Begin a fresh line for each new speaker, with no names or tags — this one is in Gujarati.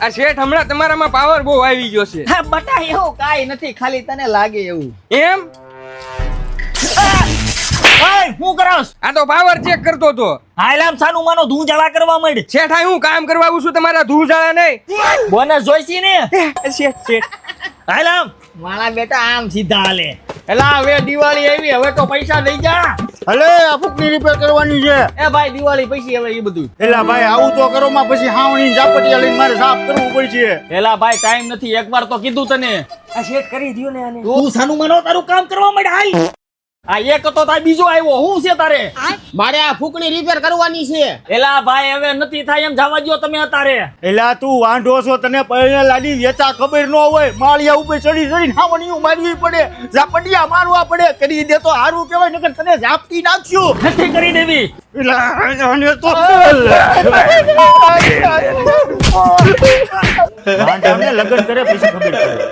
આ શેઠ હમણાં તમારામાં પાવર બહુ આવી ગયો છે.
હા બટા એવું કાઈ નથી, ખાલી તને લાગે એવું.
એમ?
ઓય હું કરસ?
આ તો પાવર ચેક કરતો તો.
હાલામ સાનું માનો ધૂંજાળા કરવા માંડ.
શેઠ આ હું કામ કરવા આવું છું તમારા ધૂળજાળા નહીં.
બોનસ જોઈસી ને?
શેઠ શેઠ.
હાલામ મારા બેટા આમ સીધા હાલે.
એલા હવે દિવાળી આવી, હવે તો પૈસા લઈ જા.
હલે આ ફૂકની રિપેર કરવાની છે.
એ ભાઈ દિવાળી પૈસી હવે એ બધું.
એલા ભાઈ આવું તો કરો માં પછી હાવણી ઝાપટિયા લઈને મારે સાફ કરવું પડશે.
એલા ભાઈ ટાઈમ નથી, એકવાર તો કીધું તને.
આ શેઠ કરી દ્યો ને આને.
તું સાનું માનો તારું કામ કરવા માંડ. હાલ
આ એક તો તાર બીજો આવ્યો, હું છે તારે?
મારે આ ફૂકણી રિપેર કરવાની છે.
એલા ભાઈ હવે નથી થાય એમ જવા દ્યો તમે અતારે.
એલા તું વાંઢો છો, તને પૈણે લાડી વેચા ખબર ન હોય. માળિયા ઉપર ચડી ચડીને હાવણીઓ મારવી પડે, ઝાપટિયા મારવા પડે. કરી દે તો હારું કહેવાય, નકર તને ઝાપટી નાખ્યું.
નથી કરી દેવી.
એલા આને તો વાંઢાને લગ્ન કરે પછી ખબર પડે.